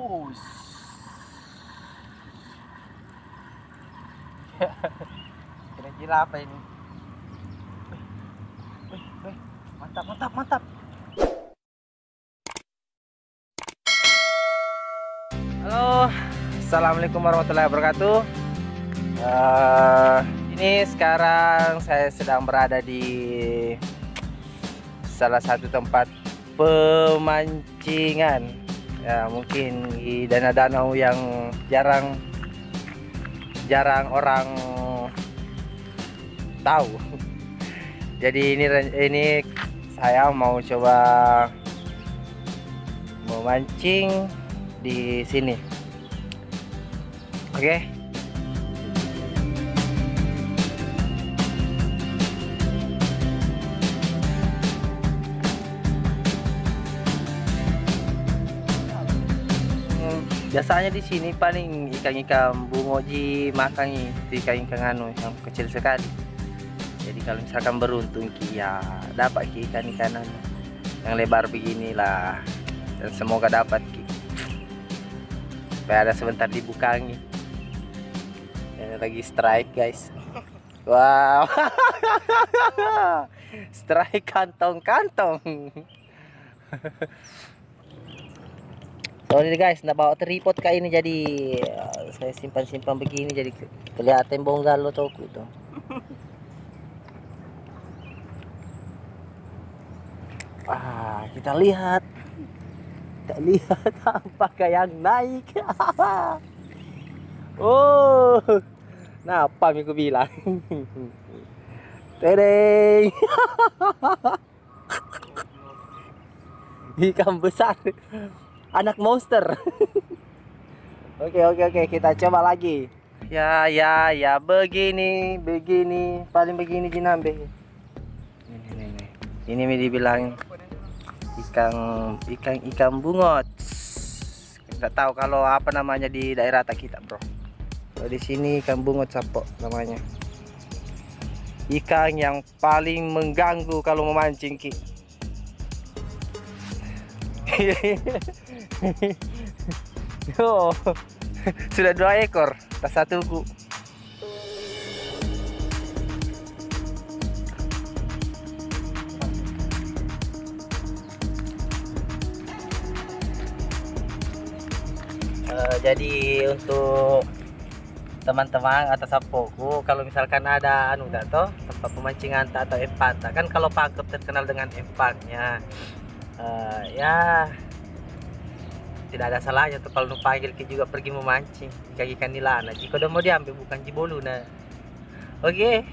Us. Kira-kira apa ini? Wih, mantap, mantap, mantap. Halo, assalamualaikum warahmatullahi wabarakatuh. Ini sekarang saya sedang berada di salah satu tempat pemancingan. Ya, mungkin di danau-danau yang jarang orang tahu. Jadi ini saya mau coba memancing di sini. Oke. Biasanya di sini paling ikan-ikan bungoji makan itu ikan-ikan yang kecil sekali. Jadi kalau misalkan beruntung ya dapat ikan-ikan yang lebar beginilah, dan semoga dapat supaya ada sebentar dibukangi. Ini lagi strike guys. Wow. Strike kantong-kantong. Sorry guys, nggak bawa tripod kayak ini, jadi saya simpan begini jadi kelihatan bonggal lo toko itu. Kita lihat apakah yang naik. Oh, nah apa yang aku bilang? Tereng. Ikan besar. Anak monster. Oke, kita coba lagi. Ya, begini, paling begini jinambe. Ini dibilang ikan bungot. Nggak tahu kalau apa namanya di daerah kita, bro. Kalau di sini ikan bungot sapo namanya. Ikan yang paling mengganggu kalau memancing ki. Yo, sudah 2 ekor, tak 1 ku. Jadi untuk teman-teman atau sapoku, kalau misalkan ada toh tempat pemancingan atau empat, kan kalau Pangkep terkenal dengan empatnya. Ya tidak ada salahnya tuh kalau panggil kita juga pergi memancing ikan nilana. Jika udah mau diambil bukan jibolu nah. Oke.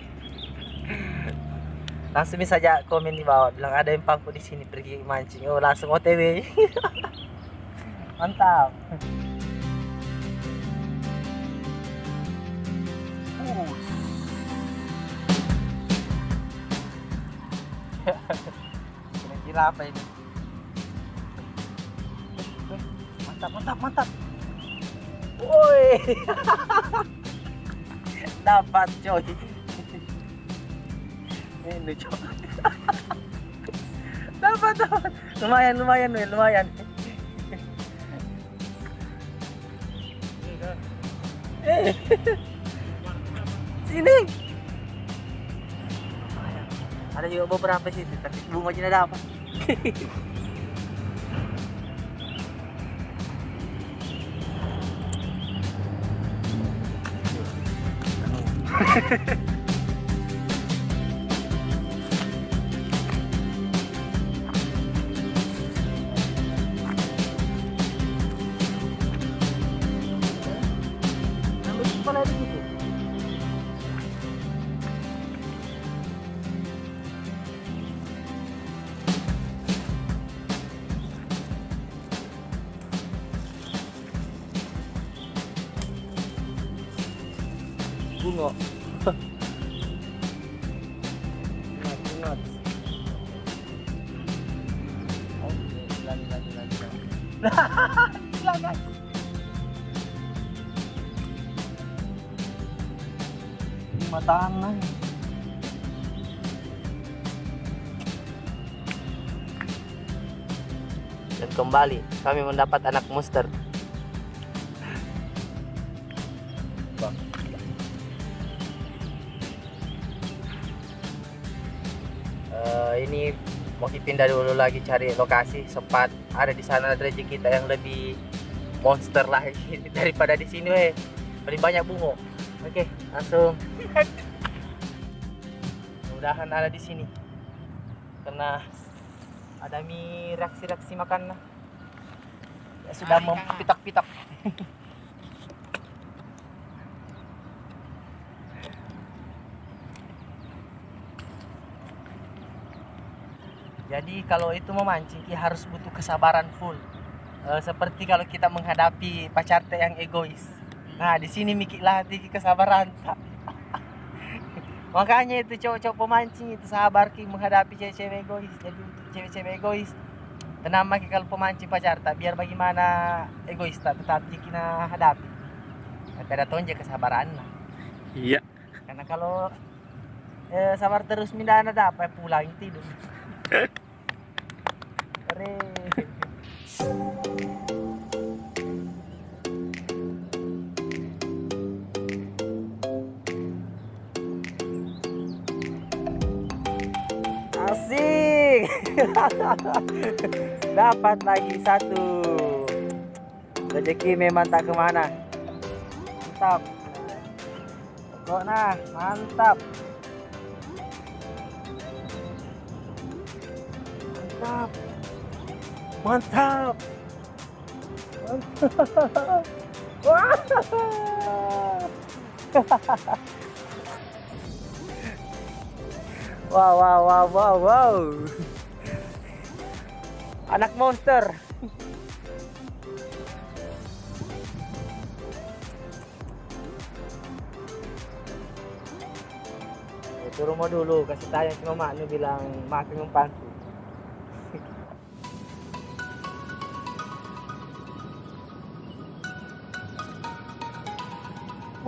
Langsung saja komen di bawah bilang ada yang pangku di sini pergi mancing. Oh, langsung OTW. Mantap. Kira-kira apa ini? Mantap. Woi. Dapat coy. Ini coy. Dapat. Lumayan. Sini. Ada juga beberapa situ, tapi bunga aja ada apa? Ambil kepala di situ. Bungo. Bungot. Oke, lagi. Gila guys. Matangan. Dan kembali kami mendapat anak monster. Ini mau pindah dulu lagi cari lokasi sempat ada di sana rezeki kita yang lebih monster lah daripada di sini weh. Paling banyak bungo. Oke, langsung. Mudah-mudahan ada di sini. Karena ada mie reaksi-reaksi makan lah. Ya, sudah mempitak-pitak. Jadi kalau itu memancing harus butuh kesabaran full. Seperti kalau kita menghadapi pacar teh yang egois. Nah, di sini mikir latih kesabaran. Makanya itu cowok-cowok pemancing itu sabar ki menghadapi cewek-cewek egois. Jadi untuk cewek-cewek egois, tenang maki kalau pemancing pacar tak biar bagaimana egois tak tetap kita hadapi. Tapi ada tonje kesabaran lah. Iya. Karena kalau sabar terus minda ada apa pulang tidur. Asik. Dapat lagi satu. Rezeki memang tak kemana. Mantap. Kok nah, mantap. Mantap. Mantap. Mantap. Wah. Wow, wow, wow, wow, wow. Anak monster. Itu rumah dulu, kasih tanya cuma mak nu bilang makin umpanku.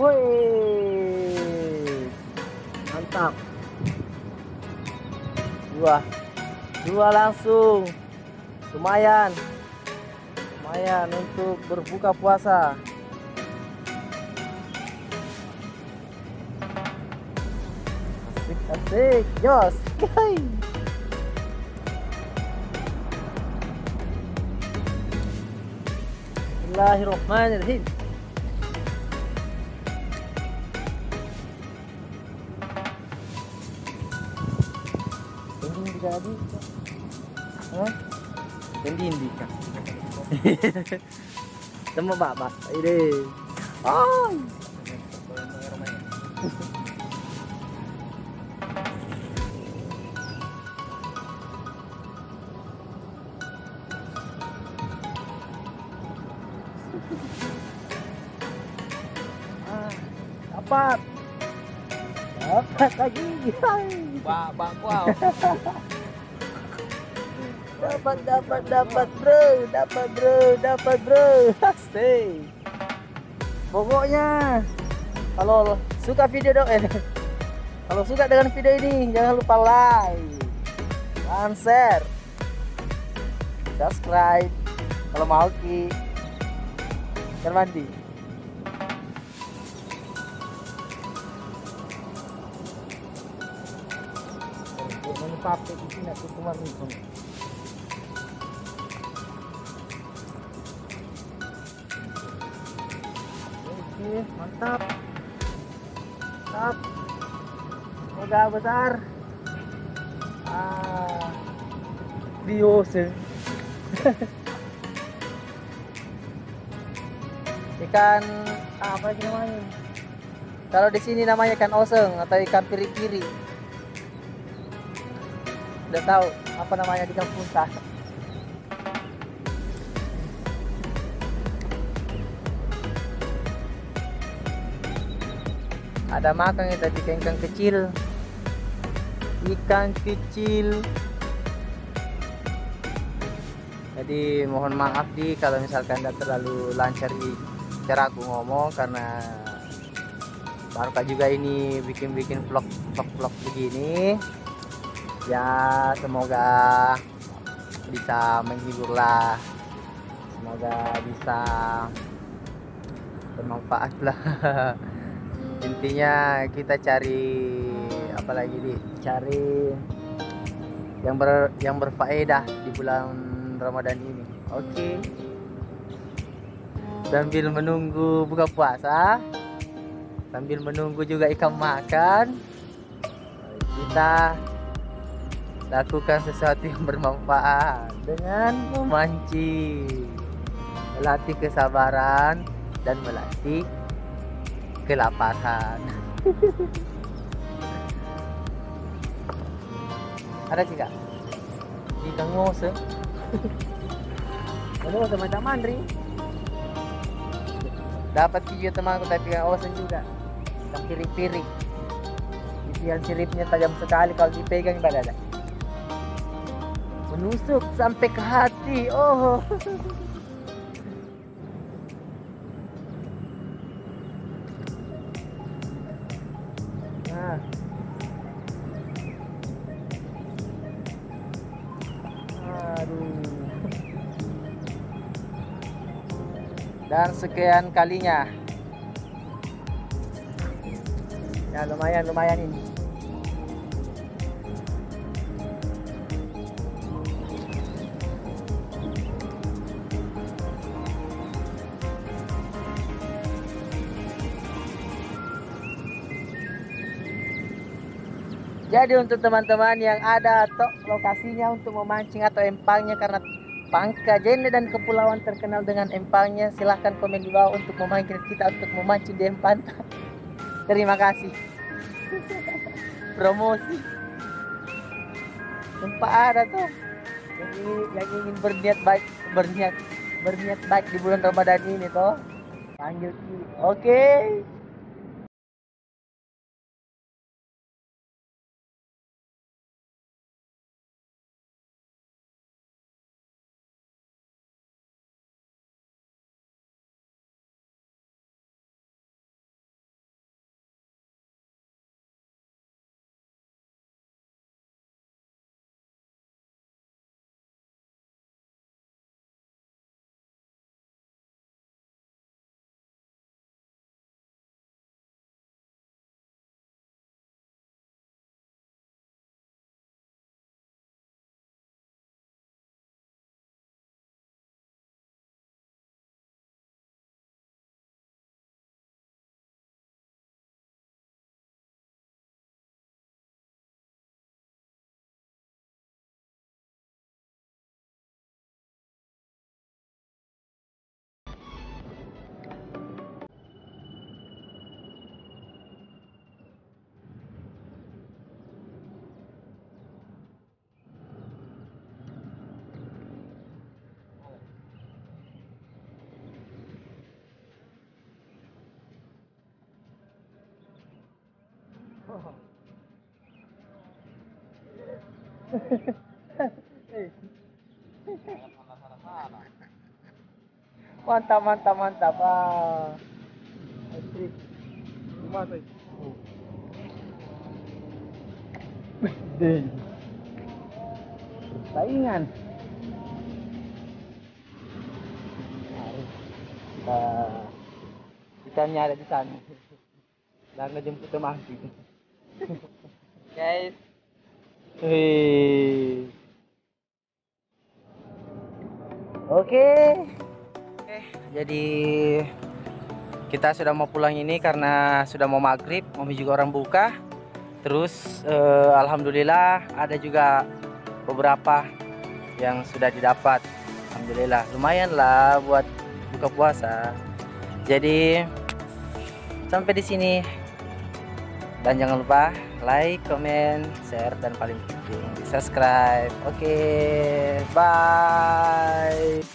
Wih, mantap. Dua langsung, lumayan untuk berbuka puasa. Asik, jos. Bismillahirrahmanirrahim. Jadi, hindi ka. Tama ba? Ide. Ay. Dapat lagi. Wow. dapat bro. Asik. Pokoknya kalau suka video kalau suka dengan video ini jangan lupa like dan share, subscribe kalau mau ki mandi. Pakai di sini aku kemarin. Oke, mantap. Semoga besar. Bios. Ikan apa sih namanya? Kalau di sini namanya ikan oseng atau ikan piri-piri. Udah tahu apa namanya di kampung saya. Ada makan kita ikan kecil. Jadi mohon maaf kalau misalkan tidak terlalu lancar di cara aku ngomong karena baru juga ini bikin vlog begini. Ya semoga bisa menghibur lah, semoga bisa bermanfaat lah. Intinya kita cari apa lagi cari yang berfaedah di bulan Ramadan ini. Oke. Sambil menunggu buka puasa, sambil menunggu juga ikan makan, kita lakukan sesuatu yang bermanfaat dengan memancing, melatih kesabaran dan melatih kelaparan. Ada sih kak? Ikan ngose. Ngose macam mandri. Dapat video temanku tapi ikan ngose juga. Ikan pirik-pirik. Isian siripnya tajam sekali kalau dipegang pada ada. Menusuk sampai ke hati. Oh. Nah. Aduh. Dan sekian kalinya. Ya lumayan ini. Jadi untuk teman-teman yang ada atau lokasinya untuk memancing atau empangnya, karena Pangka Jene dan kepulauan terkenal dengan empangnya, silahkan komen di bawah untuk memancing kita untuk memancing di empanta. Terima kasih. Promosi. Tempat ada tuh yang ingin berniat baik di bulan Ramadan ini toh. Panggil kiri. Oke. Mantap. Ah. Asik. Gimana sih? Ding. Saingan. Ikannya ada di sana. Dan ngejemput temangki. Guys. Oke. Jadi kita sudah mau pulang ini karena sudah mau maghrib, Mami juga orang buka. Terus alhamdulillah ada juga beberapa yang sudah didapat. Alhamdulillah lumayan lah buat buka puasa. Jadi sampai di sini. Dan jangan lupa like, comment, share, dan paling penting subscribe. Oke, bye.